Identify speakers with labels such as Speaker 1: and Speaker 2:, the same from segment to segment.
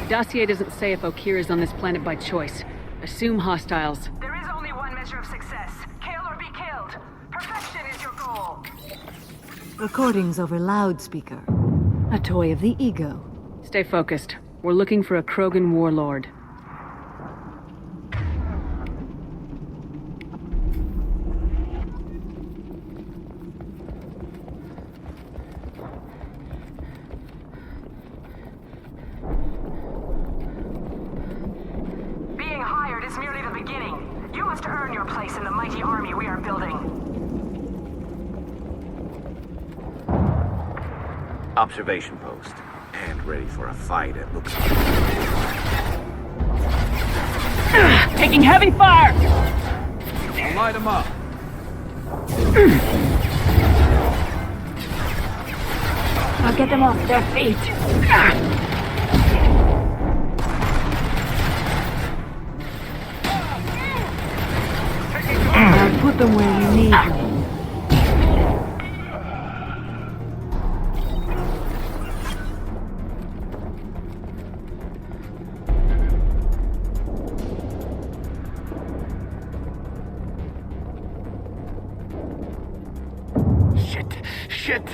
Speaker 1: Dossier doesn't say if Okir is on this planet by choice. Assume hostiles.
Speaker 2: There is only one measure of success. Kill or be killed. Perfection is your goal.
Speaker 3: Recordings over loudspeaker. A toy of the ego.
Speaker 1: Stay focused. We're looking for a Krogan Warlord.
Speaker 2: Being hired is merely the beginning. You must earn your place in the mighty army we are building.
Speaker 4: Observation post. And ready for a fight, it looks like.
Speaker 1: Taking heavy fire!
Speaker 5: I'll light them up.
Speaker 1: I'll get them off their feet.
Speaker 3: I'll put them where you need them.
Speaker 6: Shit!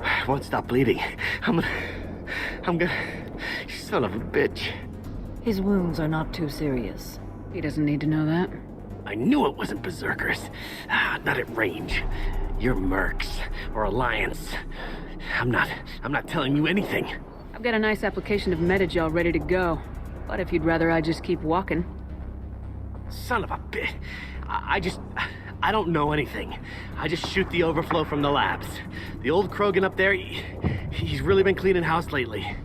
Speaker 6: I won't stop bleeding. I'm gonna... Son of a bitch.
Speaker 3: His wounds are not too serious.
Speaker 1: He doesn't need to know that.
Speaker 6: I knew it wasn't Berserkers. Not at range. You're Mercs, or Alliance. I'm not telling you anything.
Speaker 1: I've got a nice application of metagel ready to go. But if you'd rather I just keep walking.
Speaker 6: Son of a bitch. I don't know anything. I just shoot the overflow from the labs. The old Krogan up there, he's really been cleaning house lately.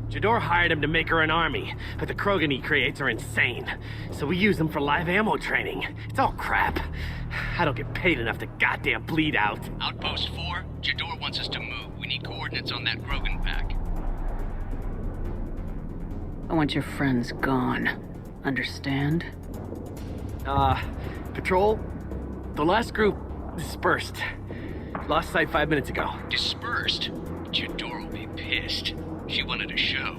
Speaker 6: Jador hired him to make her an army, but the Krogan he creates are insane. So we use them for live ammo training. It's all crap. I don't get paid enough to goddamn bleed out.
Speaker 7: Outpost 4, Jador wants us to move. We need coordinates on that Krogan pack.
Speaker 1: I want your friends gone. Understand?
Speaker 6: Patrol? The last group dispersed. Lost sight 5 minutes ago.
Speaker 7: Dispersed? Jador will be pissed. She wanted a show.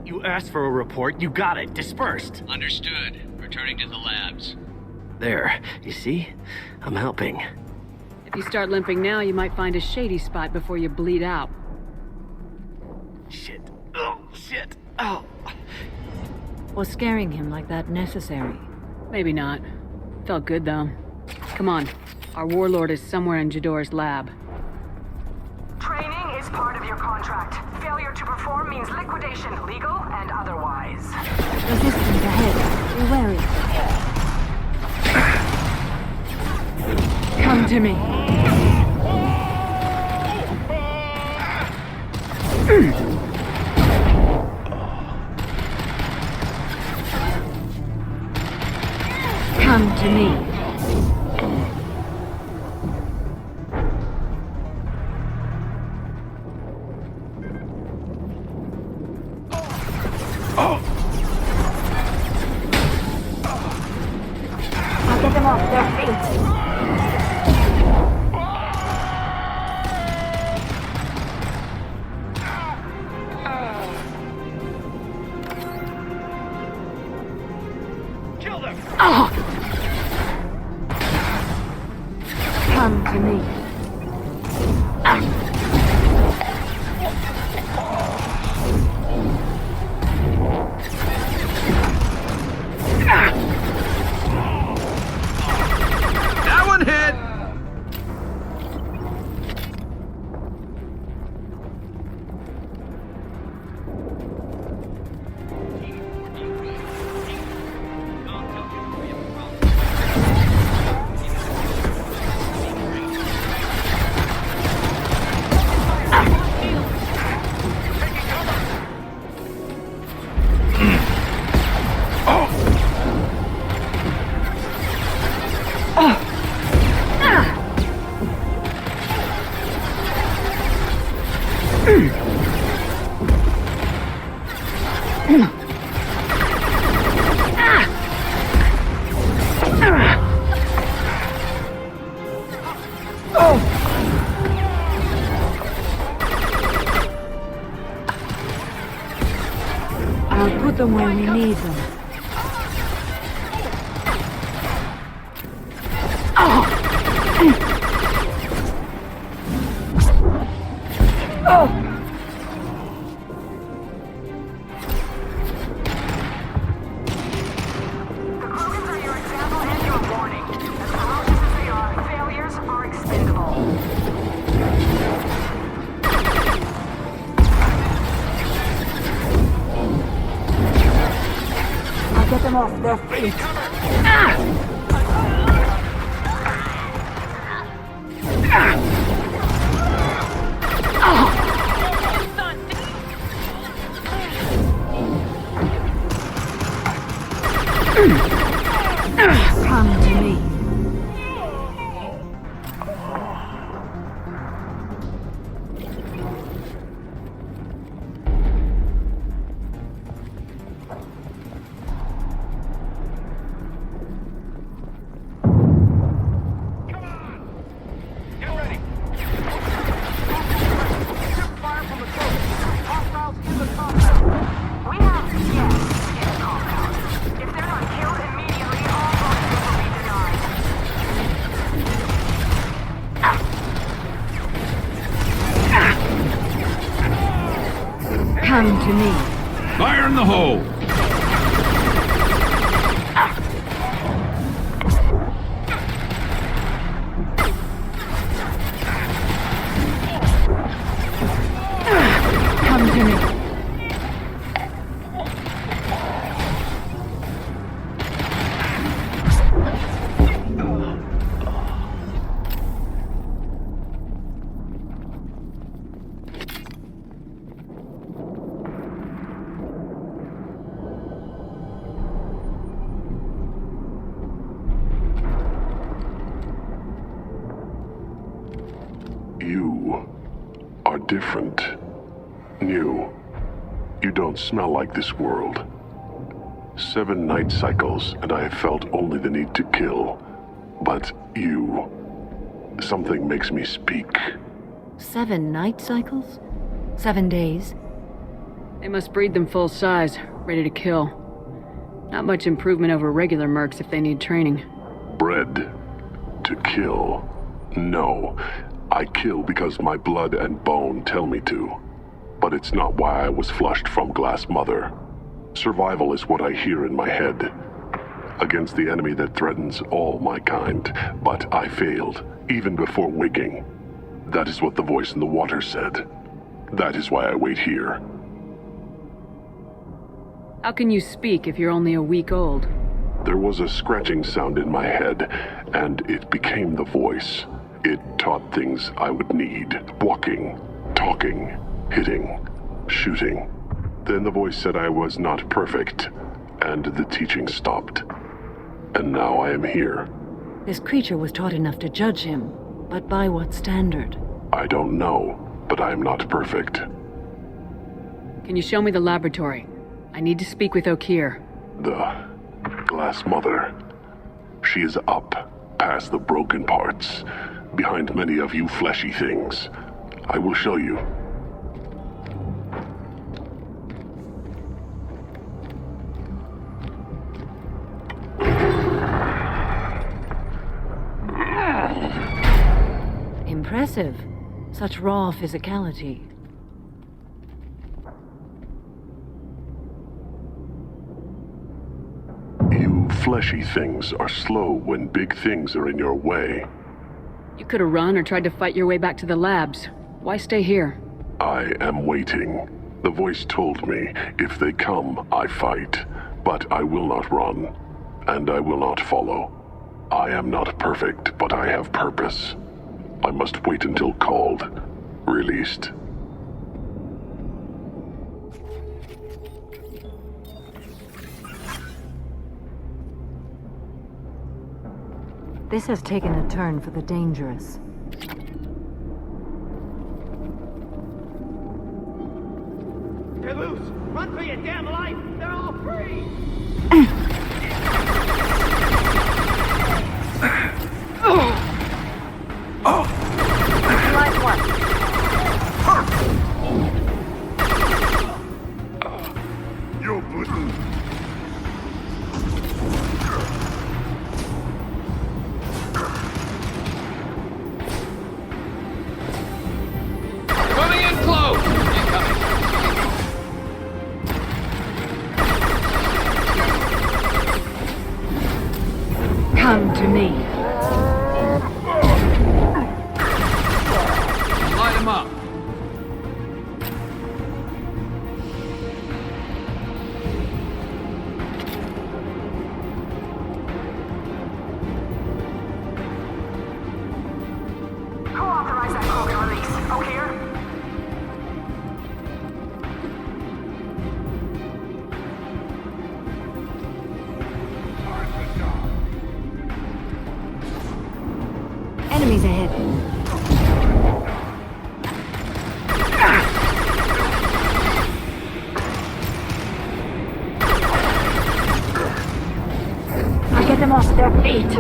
Speaker 6: You asked for a report, you got it. Dispersed.
Speaker 7: Understood. Returning to the labs.
Speaker 6: There, you see? I'm helping.
Speaker 1: If you start limping now, you might find a shady spot before you bleed out.
Speaker 6: Shit. Oh, shit. Oh.
Speaker 3: Was scaring him like that necessary?
Speaker 1: Maybe not. Felt good, though. Come on. Our warlord is somewhere in Jador's lab.
Speaker 2: Training is part of your contract. Failure to perform means liquidation, legal and otherwise.
Speaker 3: Resistance ahead. Be wary. Come to me. Come to me. I'll get them off their feet.
Speaker 6: Kill them!
Speaker 1: Oh!
Speaker 3: Come to me.
Speaker 5: That one hit!
Speaker 3: I'll put them where we need them.
Speaker 2: The Krogans are your example and your warning. As ferocious as they are, failures are expendable.
Speaker 3: I'll get them off their feet. Come to me.
Speaker 5: Get ready. Fire from the coast. Hostiles in the compound.
Speaker 2: We have guests in the compound. If they're not killed immediately, all bonuses will be denied.
Speaker 3: Come to me.
Speaker 5: Fire in the hole.
Speaker 3: Come to me.
Speaker 8: You are different. New. You don't smell like this world. 7 night cycles, and I have felt only the need to kill. But you... something makes me speak.
Speaker 3: 7 night cycles? 7 days?
Speaker 1: They must breed them full size, ready to kill. Not much improvement over regular mercs if they need training.
Speaker 8: Bred to kill. No. I kill because my blood and bone tell me to. But it's not why I was flushed from Glass Mother. Survival is what I hear in my head. Against the enemy that threatens all my kind. But I failed, even before waking. That is what the voice in the water said. That is why I wait here.
Speaker 1: How can you speak if you're only a week old?
Speaker 8: There was a scratching sound in my head, and it became the voice. It taught things I would need. Walking, talking, hitting, shooting. Then the voice said I was not perfect, and the teaching stopped. And now I am here.
Speaker 3: This creature was taught enough to judge him, but by what standard?
Speaker 8: I don't know, but I am not perfect.
Speaker 1: Can you show me the laboratory? I need to speak with Okeer.
Speaker 8: The Glass Mother. She is up, past the broken parts, behind many of you fleshy things. I will show you.
Speaker 3: Impressive. Such raw physicality.
Speaker 8: You fleshy things are slow when big things are in your way.
Speaker 1: You could have run or tried to fight your way back to the labs. Why stay here?
Speaker 8: I am waiting. The voice told me, if they come, I fight. But I will not run. And I will not follow. I am not perfect, but I have purpose. I must wait until called. Released.
Speaker 3: This has taken a turn for the dangerous.
Speaker 5: They're loose. Run for your damn life. They're all free.
Speaker 2: Nice one.
Speaker 9: Coming in close! Incoming.
Speaker 3: Come to me.
Speaker 9: Light him up.
Speaker 2: Who authorized that Krogan release? O'Keir?
Speaker 3: Enemies ahead. I'll get them off their feet.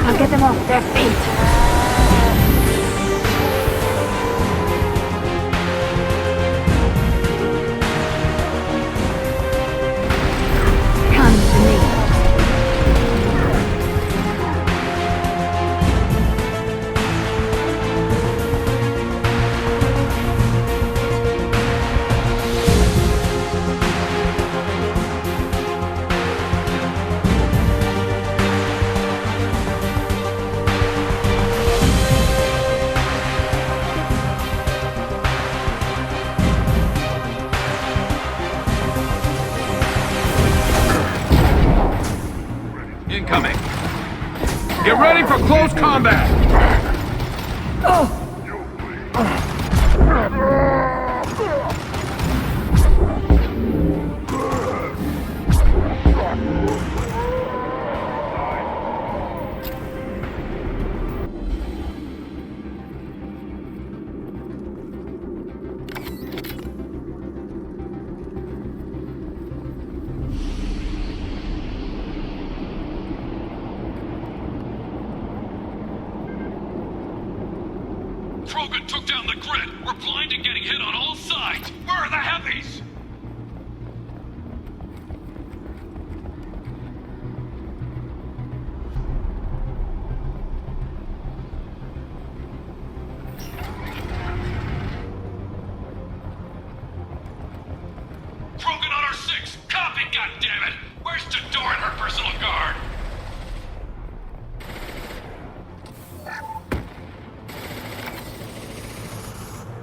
Speaker 3: I'll get them off their feet. Come to me.
Speaker 9: Incoming. Get ready for close combat!
Speaker 10: Krogan took down the grid. We're blind and getting hit on all sides. Where are the heavies? Krogan on our 6. Copy, goddammit! Where's Jador and her personal guard?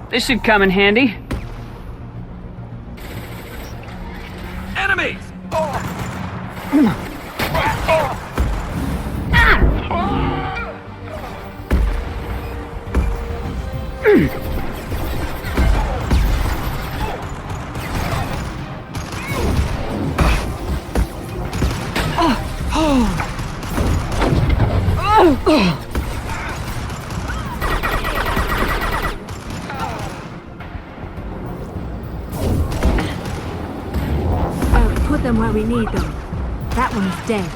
Speaker 1: This should come in handy.
Speaker 9: Enemies!
Speaker 3: Put them where we need them. That one's dead.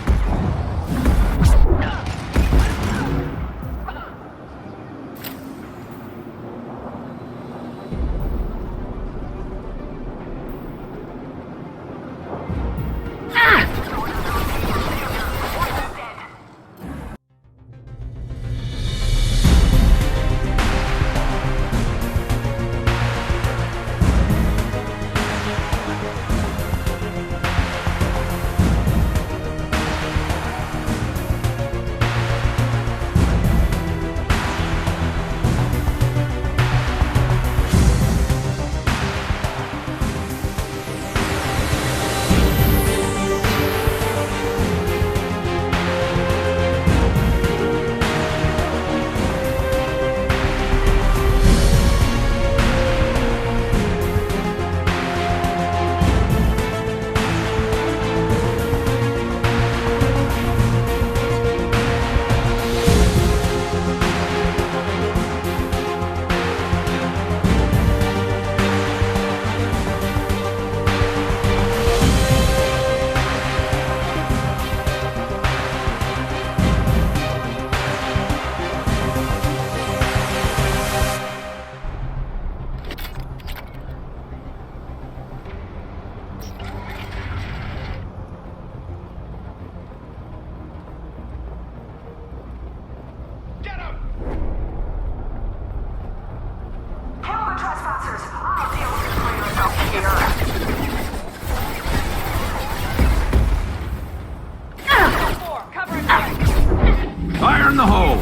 Speaker 9: in the hole!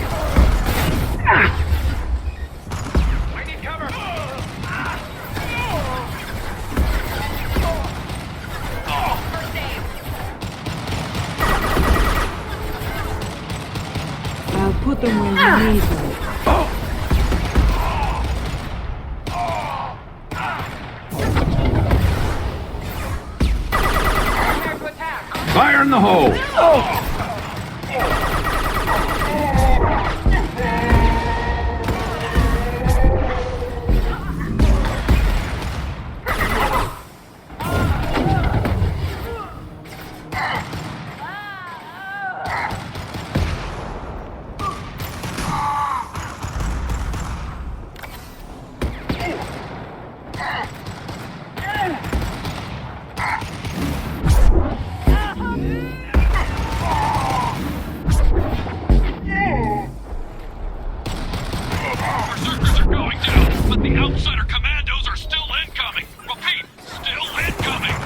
Speaker 5: I need cover!
Speaker 3: I'll put them where you need them.
Speaker 9: Fire in the hole!
Speaker 10: Berserkers are going down, but the outsider commandos are still incoming. Repeat, still incoming.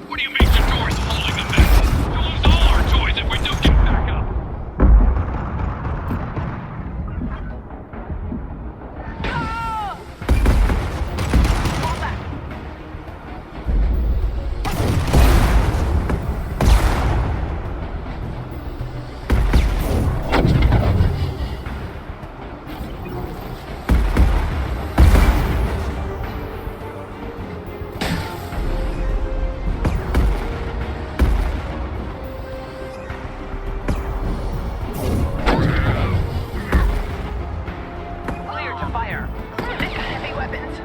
Speaker 10: What do you mean Jador is holding them back? You'll lose all our toys if we don't get back up.
Speaker 2: Clear to fire. Heavy weapons.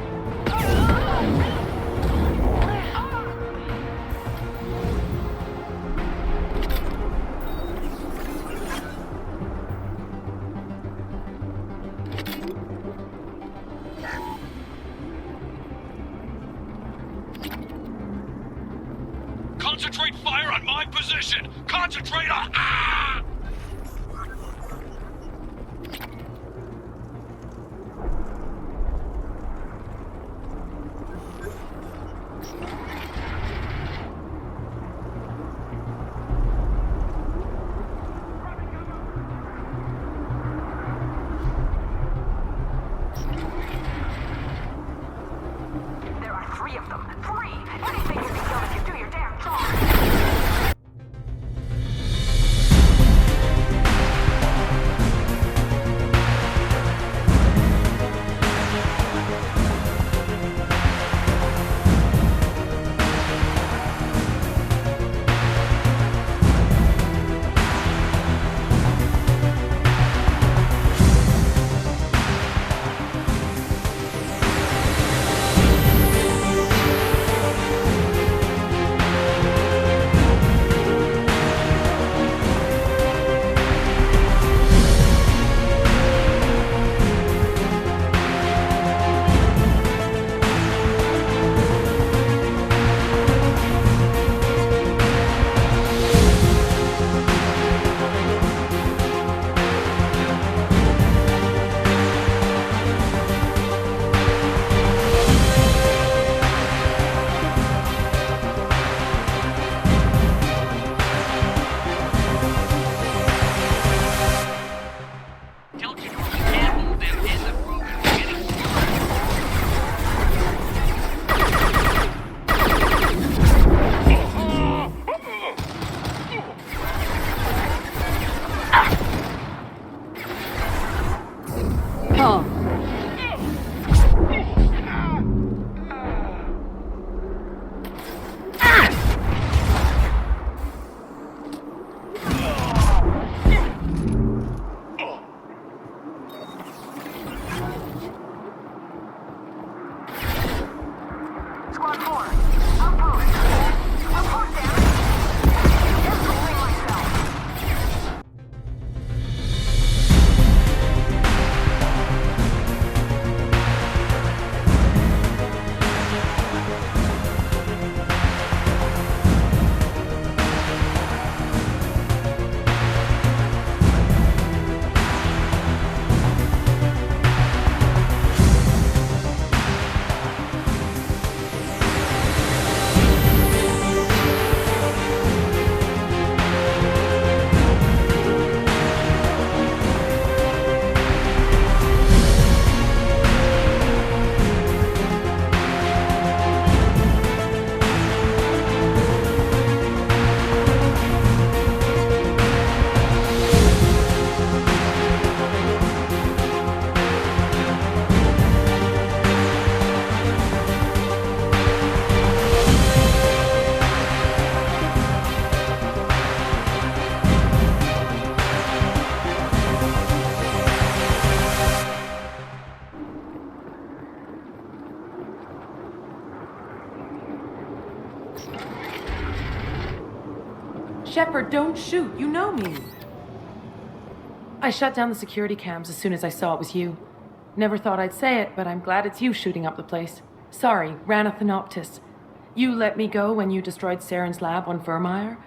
Speaker 10: Concentrate fire on my position. Concentrate on...
Speaker 2: There are 3 of them. 3! Anything can be done if you do your damn job.
Speaker 11: Shepard, don't shoot. You know me. I shut down the security cams as soon as I saw it was you. Never thought I'd say it, but I'm glad it's you shooting up the place. Sorry, ran a Thanoptis. You let me go when you destroyed Saren's lab on Vermeer.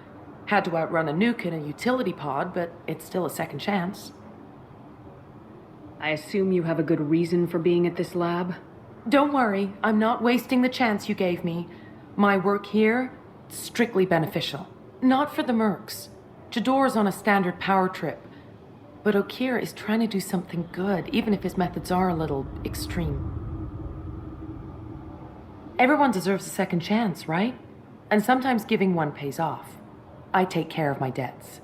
Speaker 11: Had to outrun a nuke in a utility pod, but it's still a second chance.
Speaker 1: I assume you have a good reason for being at this lab?
Speaker 11: Don't worry, I'm not wasting the chance you gave me. My work here, strictly beneficial. Not for the mercs. Jador's on a standard power trip. But Okir is trying to do something good, even if his methods are a little extreme. Everyone deserves a second chance, right? And sometimes giving one pays off. I take care of my debts.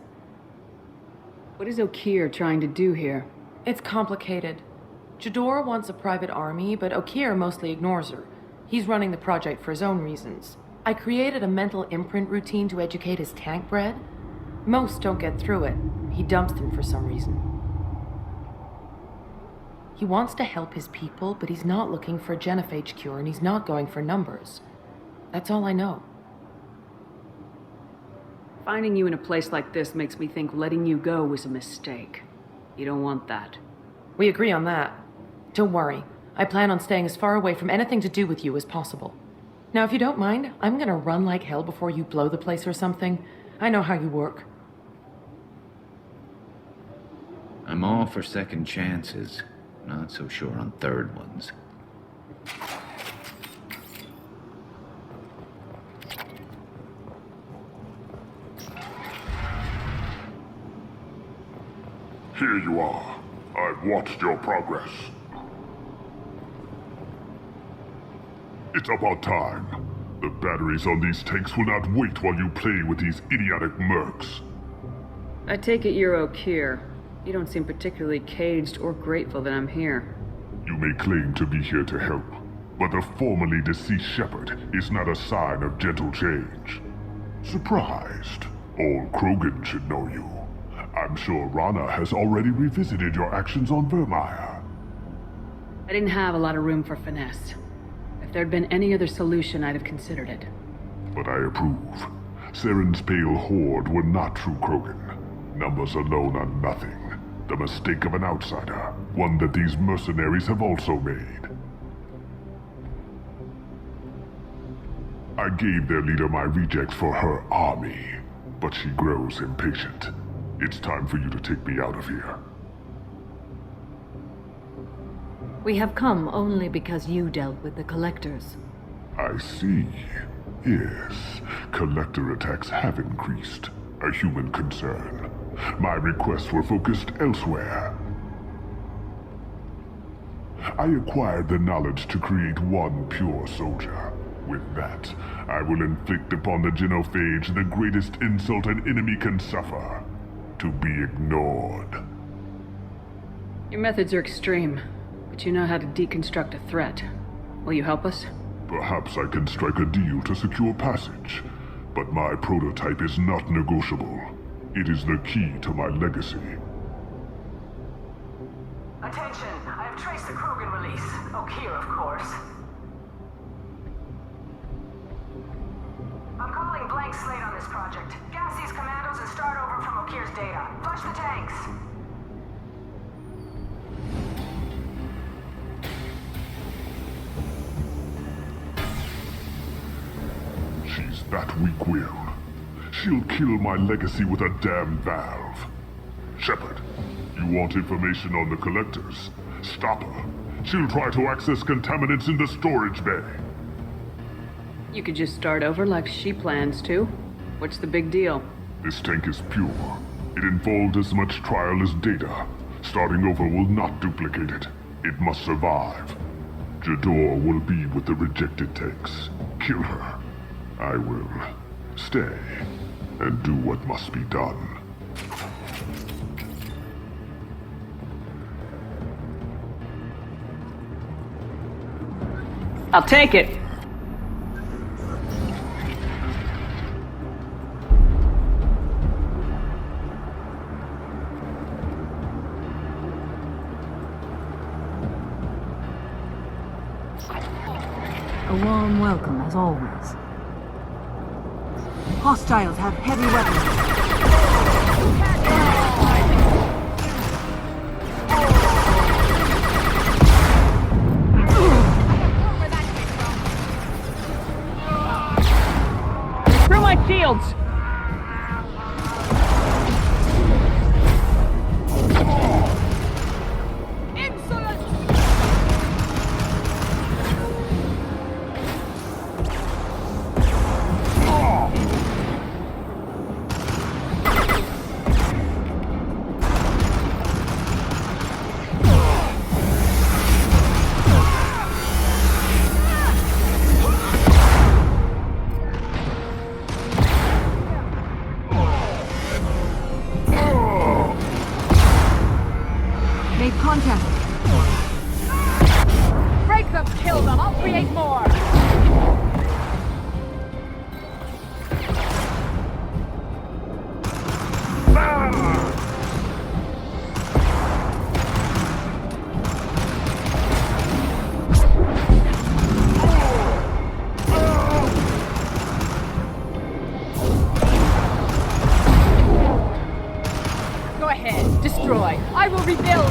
Speaker 1: What is Okir trying to do here?
Speaker 11: It's complicated. Jador wants a private army, but Okir mostly ignores her. He's running the project for his own reasons. I created a mental imprint routine to educate his tank bred. Most don't get through it. He dumps them for some reason. He wants to help his people, but he's not looking for a genophage cure, and he's not going for numbers. That's all I know.
Speaker 1: Finding you in a place like this makes me think letting you go was a mistake. You don't want that.
Speaker 11: We agree on that. Don't worry. I plan on staying as far away from anything to do with you as possible. Now, if you don't mind, I'm gonna run like hell before you blow the place or something. I know how you work.
Speaker 4: I'm all for second chances. Not so sure on third ones.
Speaker 8: Here you are. I've watched your progress. It's about time. The batteries on these tanks will not wait while you play with these idiotic mercs.
Speaker 1: I take it you're Okir. You don't seem particularly caged or grateful that I'm here.
Speaker 8: You may claim to be here to help, but the formerly deceased Shepard is not a sign of gentle change. Surprised? All Krogan should know you. I'm sure Rana has already revisited your actions on Vermeer.
Speaker 1: I didn't have a lot of room for finesse. If there'd been any other solution, I'd have considered it.
Speaker 8: But I approve. Saren's pale horde were not true Krogan. Numbers alone are nothing. The mistake of an outsider, one that these mercenaries have also made. I gave their leader my rejects for her army, but she grows impatient. It's time for you to take me out of here.
Speaker 3: We have come only because you dealt with the Collectors.
Speaker 8: I see. Yes, Collector attacks have increased. A human concern. My requests were focused elsewhere. I acquired the knowledge to create one pure soldier. With that, I will inflict upon the genophage the greatest insult an enemy can suffer. To be ignored.
Speaker 1: Your methods are extreme, but you know how to deconstruct a threat. Will you help us?
Speaker 8: Perhaps I can strike a deal to secure passage, but my prototype is not negotiable. It is the key to my legacy.
Speaker 2: Attention, I have traced the Krogan release. Okir, of course. I'm calling blank slate on this project. Gas these commandos and start over from Okir's data. Flush the tanks.
Speaker 8: She's that weak-willed. She'll kill my legacy with a damn valve. Shepard, you want information on the Collectors? Stop her. She'll try to access contaminants in the storage bay.
Speaker 1: You could just start over like she plans to. What's the big deal?
Speaker 8: This tank is pure. It involved as much trial as data. Starting over will not duplicate it. It must survive. Jador will be with the rejected tanks. Kill her. I will stay and do what must be done.
Speaker 1: I'll take it.
Speaker 3: A warm welcome, as always. Hostiles have heavy weapons.
Speaker 1: Through my shields!
Speaker 9: Break them, kill them, I'll create more! Go ahead, destroy. I will rebuild.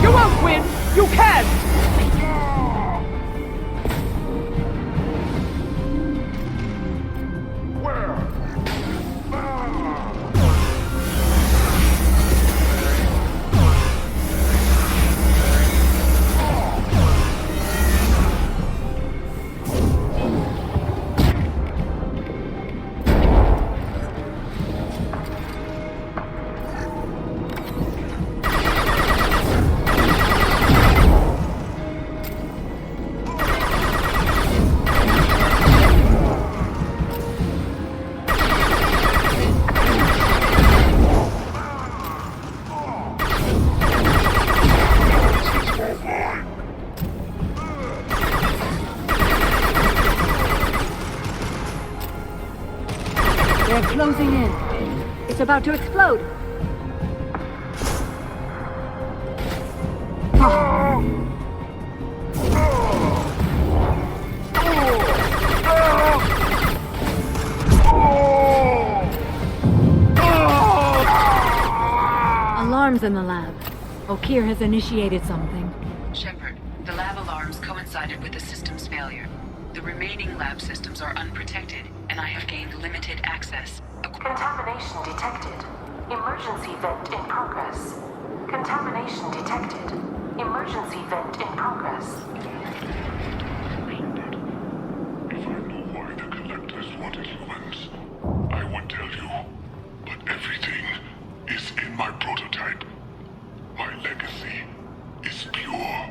Speaker 5: You won't win! You can!
Speaker 3: They're closing in. It's about to explode. Alarms in the lab. Okeer has initiated something.
Speaker 12: Shepard, the lab alarms coincided with the system's failure. The remaining lab systems are unprotected, and I have gained limited access.
Speaker 2: Contamination detected. Emergency vent in progress. Contamination detected. Emergency vent in progress.
Speaker 8: If I know why the collectors wanted humans, I would tell you. But everything is in my prototype. My legacy is pure.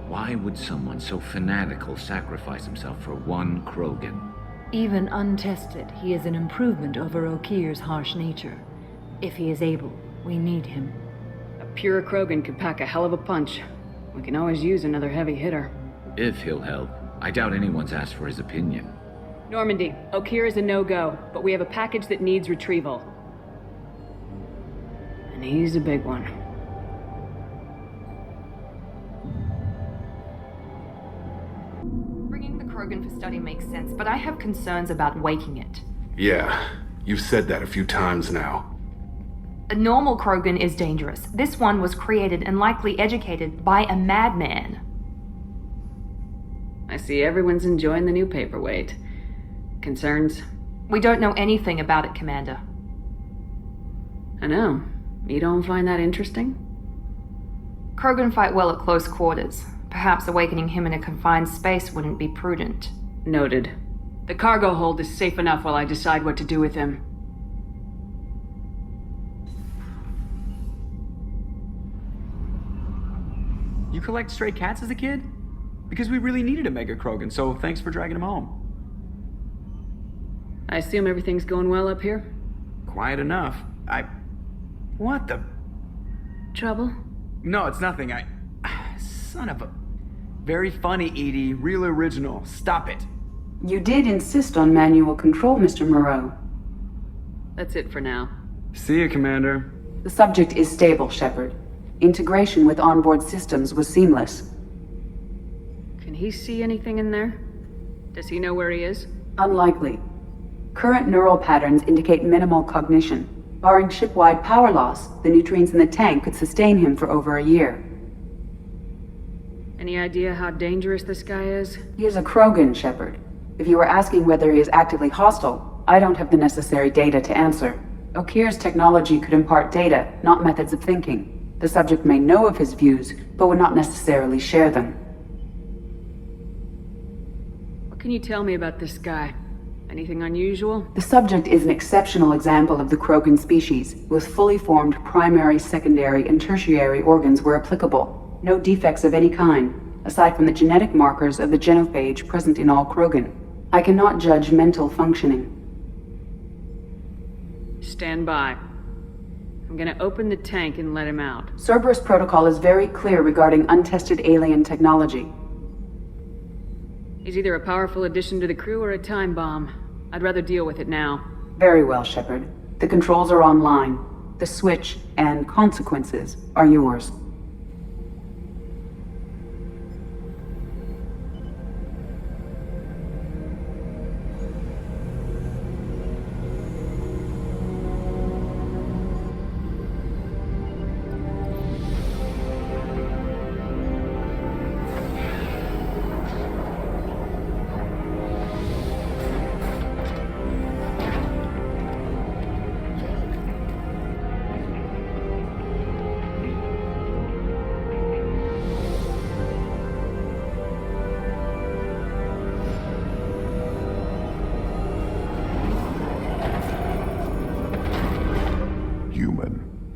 Speaker 4: Why would someone so fanatical sacrifice himself for one Krogan?
Speaker 3: Even untested, he is an improvement over Okeer's harsh nature. If he is able, we need him.
Speaker 1: A pure Krogan could pack a hell of a punch. We can always use another heavy hitter.
Speaker 4: If he'll help. I doubt anyone's asked for his opinion.
Speaker 1: Normandy, Okeer is a no-go, but we have a package that needs retrieval. And he's a big one.
Speaker 11: Bringing the Krogan for study makes sense, but I have concerns about waking it.
Speaker 13: Yeah, you've said that a few times now.
Speaker 11: A normal Krogan is dangerous. This one was created and likely educated by a madman.
Speaker 1: I see everyone's enjoying the new paperweight. Concerns?
Speaker 11: We don't know anything about it, Commander.
Speaker 1: I know. You don't find that interesting?
Speaker 11: Krogan fight well at close quarters. Perhaps awakening him in a confined space wouldn't be prudent.
Speaker 1: Noted. The cargo hold is safe enough while I decide what to do with him.
Speaker 14: You collect stray cats as a kid? Because we really needed a Mega Krogan, so thanks for dragging him home.
Speaker 1: I assume everything's going well up here?
Speaker 14: Quiet enough. What the...
Speaker 1: Trouble?
Speaker 14: No, it's nothing. Son of a... Very funny, Edie. Real original. Stop it.
Speaker 15: You did insist on manual control, Mr. Moreau.
Speaker 1: That's it for now.
Speaker 14: See you, Commander.
Speaker 15: The subject is stable, Shepard. Integration with onboard systems was seamless.
Speaker 1: Can he see anything in there? Does he know where he is?
Speaker 15: Unlikely. Current neural patterns indicate minimal cognition. Barring ship-wide power loss, the nutrients in the tank could sustain him for over a year.
Speaker 1: Any idea how dangerous this guy is?
Speaker 15: He is a Krogan, Shepard. If you were asking whether he is actively hostile, I don't have the necessary data to answer. Okeer's technology could impart data, not methods of thinking. The subject may know of his views, but would not necessarily share them.
Speaker 1: What can you tell me about this guy? Anything unusual?
Speaker 15: The subject is an exceptional example of the Krogan species, with fully formed primary, secondary, and tertiary organs where applicable. No defects of any kind, aside from the genetic markers of the genophage present in all Krogan. I cannot judge mental functioning.
Speaker 1: Stand by. I'm gonna open the tank and let him out.
Speaker 15: Cerberus protocol is very clear regarding untested alien technology.
Speaker 1: He's either a powerful addition to the crew or a time bomb. I'd rather deal with it now.
Speaker 15: Very well, Shepard. The controls are online. The switch and consequences are yours.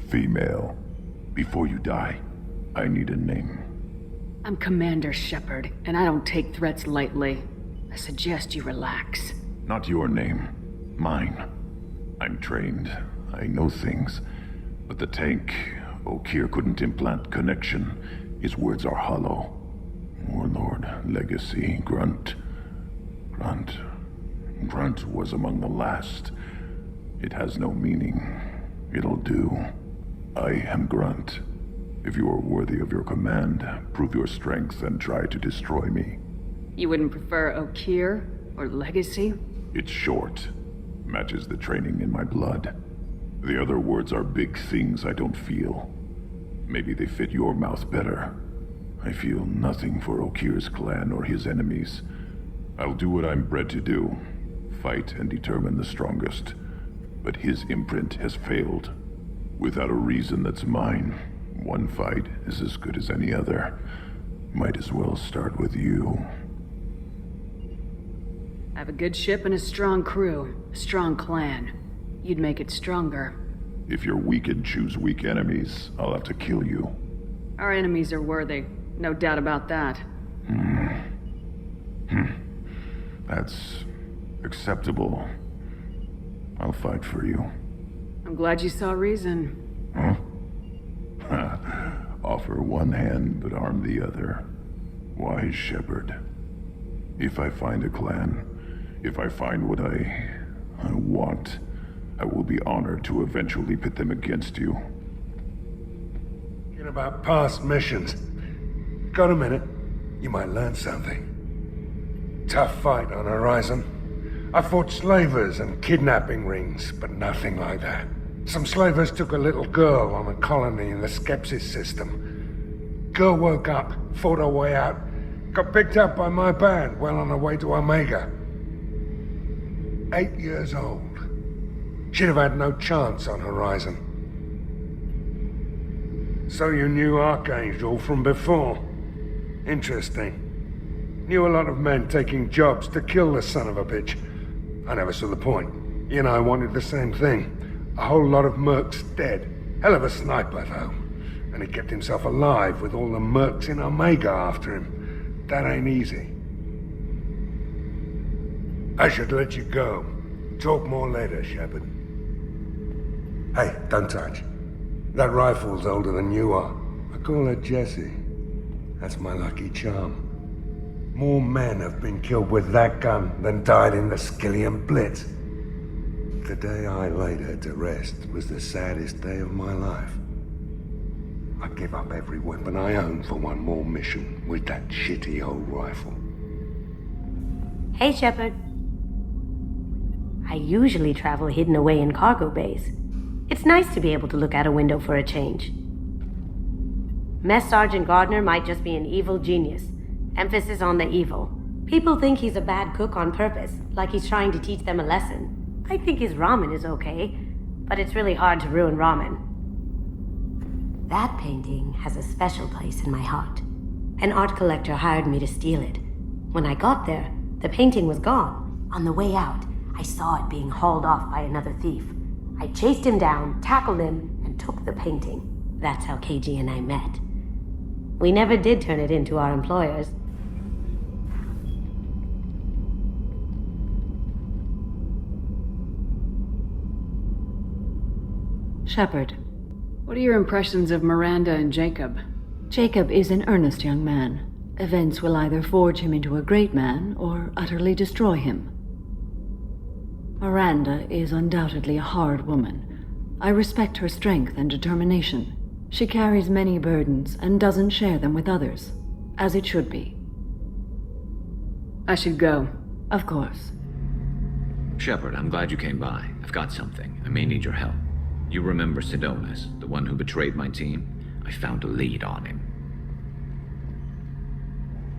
Speaker 8: Female. Before you die, I need a name.
Speaker 1: I'm Commander Shepard, and I don't take threats lightly. I suggest you relax.
Speaker 8: Not your name. Mine. I'm trained. I know things. But the tank, Okeer couldn't implant connection. His words are hollow. Warlord, legacy, Grunt. Grunt was among the last. It has no meaning. It'll do. I am Grunt. If you are worthy of your command, prove your strength and try to destroy me.
Speaker 1: You wouldn't prefer Okeer or legacy?
Speaker 8: It's short. Matches the training in my blood. The other words are big things I don't feel. Maybe they fit your mouth better. I feel nothing for Okeer's clan or his enemies. I'll do what I'm bred to do. Fight and determine the strongest. But his imprint has failed. Without a reason that's mine, one fight is as good as any other. Might as well start with you.
Speaker 1: I have a good ship and a strong crew. A strong clan. You'd make it stronger.
Speaker 8: If you're weak and choose weak enemies, I'll have to kill you.
Speaker 1: Our enemies are worthy. No doubt about that.
Speaker 8: That's acceptable. I'll fight for you.
Speaker 1: I'm glad you saw reason.
Speaker 8: Huh? Offer one hand, but arm the other. Wise Shepard. If I find a clan, if I find what I want, I will be honored to eventually pit them against you.
Speaker 16: Thinking about past missions. Got a minute? You might learn something. Tough fight on Horizon. I fought slavers and kidnapping rings, but nothing like that. Some slavers took a little girl on a colony in the Skepsis system. Girl woke up, fought her way out, got picked up by my band well on her way to Omega. 8 years old. She'd have had no chance on Horizon. So you knew Archangel from before. Interesting. Knew a lot of men taking jobs to kill the son of a bitch. I never saw the point. You and I wanted the same thing. A whole lot of mercs dead. Hell of a sniper, though. And he kept himself alive with all the mercs in Omega after him. That ain't easy. I should let you go. Talk more later, Shepard. Hey, don't touch. That rifle's older than you are. I call her Jessie. That's my lucky charm. More men have been killed with that gun than died in the Skillian Blitz. The day I laid her to rest was the saddest day of my life. I'd give up every weapon I own for one more mission with that shitty old rifle.
Speaker 17: Hey, Shepard. I usually travel hidden away in cargo bays. It's nice to be able to look out a window for a change. Mess Sergeant Gardner might just be an evil genius. Emphasis on the evil. People think he's a bad cook on purpose, like he's trying to teach them a lesson. I think his ramen is okay, but it's really hard to ruin ramen. That painting has a special place in my heart. An art collector hired me to steal it. When I got there, the painting was gone. On the way out, I saw it being hauled off by another thief. I chased him down, tackled him, and took the painting. That's how KG and I met. We never did turn it into our employers.
Speaker 3: Shepard.
Speaker 1: What are your impressions of Miranda and Jacob?
Speaker 3: Jacob is an earnest young man. Events will either forge him into a great man or utterly destroy him. Miranda is undoubtedly a hard woman. I respect her strength and determination. She carries many burdens and doesn't share them with others, as it should be.
Speaker 1: I should go.
Speaker 3: Of course.
Speaker 4: Shepard, I'm glad you came by. I've got something. I may need your help. You remember Sidonis, the one who betrayed my team? I found a lead on him.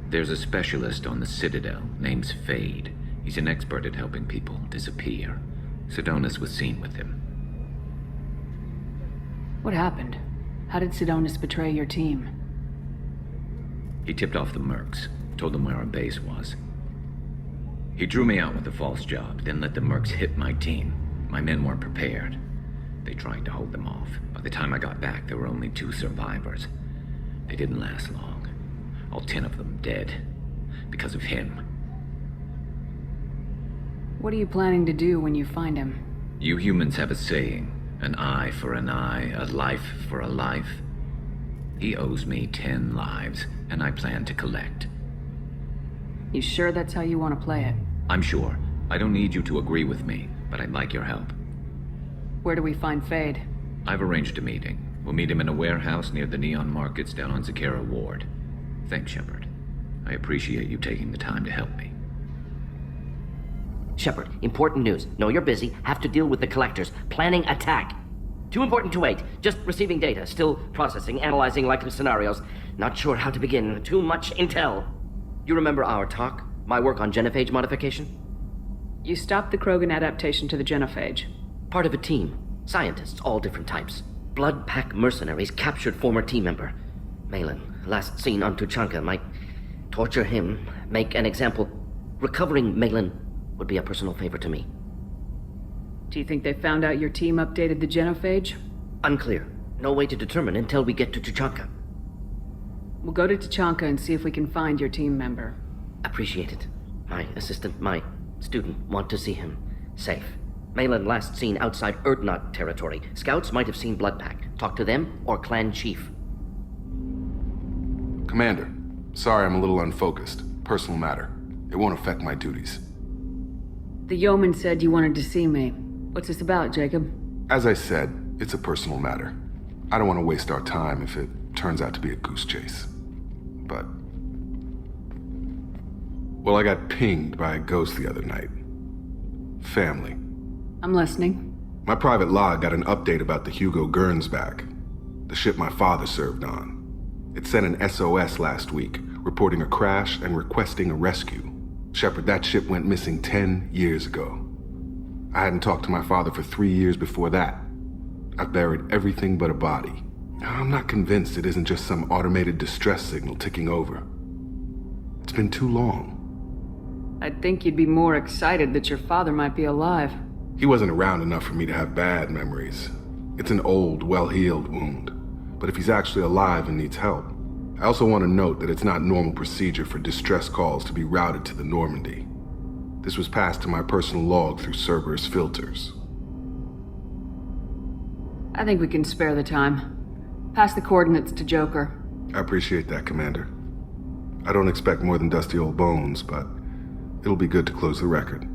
Speaker 4: There's a specialist on the Citadel, name's Fade. He's an expert at helping people disappear. Sidonis was seen with him.
Speaker 1: What happened? How did Sidonis betray your team?
Speaker 4: He tipped off the mercs, told them where our base was. He drew me out with a false job, then let the mercs hit my team. My men weren't prepared. They tried to hold them off. By the time I got back, there were only 2 survivors. They didn't last long. All 10 of them dead. Because of him.
Speaker 1: What are you planning to do when you find him?
Speaker 4: You humans have a saying. An eye for an eye, a life for a life. He owes me 10 lives, and I plan to collect.
Speaker 1: You sure that's how you want to play it?
Speaker 4: I'm sure. I don't need you to agree with me, but I'd like your help.
Speaker 1: Where do we find Fade?
Speaker 4: I've arranged a meeting. We'll meet him in a warehouse near the Neon Markets down on Zakera Ward. Thanks, Shepard. I appreciate you taking the time to help me.
Speaker 18: Shepard, important news. Know you're busy. Have to deal with the collectors. Planning attack. Too important to wait. Just receiving data. Still processing, analyzing likely scenarios. Not sure how to begin. Too much intel. You remember our talk? My work on genophage modification?
Speaker 1: You stopped the Krogan adaptation to the genophage.
Speaker 18: Part of a team. Scientists, all different types. Blood Pack mercenaries captured former team member. Malin, last seen on Tuchanka, might torture him, make an example. Recovering Malin would be a personal favor to me.
Speaker 1: Do you think they found out your team updated the genophage?
Speaker 18: Unclear. No way to determine until we get to Tuchanka.
Speaker 1: We'll go to Tuchanka and see if we can find your team member.
Speaker 18: Appreciate it. My assistant, my student, want to see him. Safe. Malin last seen outside Erdnot territory. Scouts might have seen Bloodpack. Talk to them or clan chief.
Speaker 13: Commander, sorry I'm a little unfocused. Personal matter. It won't affect my duties.
Speaker 1: The yeoman said you wanted to see me. What's this about, Jacob?
Speaker 13: As I said, it's a personal matter. I don't want to waste our time if it turns out to be a goose chase. But... well, I got pinged by a ghost the other night. Family.
Speaker 1: I'm listening.
Speaker 13: My private log got an update about the Hugo Gernsback, the ship my father served on. It sent an SOS last week, reporting a crash and requesting a rescue. Shepard, that ship went missing 10 years ago. I hadn't talked to my father for 3 years before that. I've buried everything but a body. I'm not convinced it isn't just some automated distress signal ticking over. It's been too long.
Speaker 1: I'd think you'd be more excited that your father might be alive.
Speaker 13: He wasn't around enough for me to have bad memories. It's an old, well-healed wound. but if he's actually alive and needs help. I also want to note that it's not normal procedure for distress calls to be routed to the Normandy. This was passed to my personal log through Cerberus filters.
Speaker 1: I think we can spare the time. Pass the coordinates to Joker.
Speaker 13: I appreciate that, Commander. I don't expect more than dusty old bones, but it'll be good to close the record.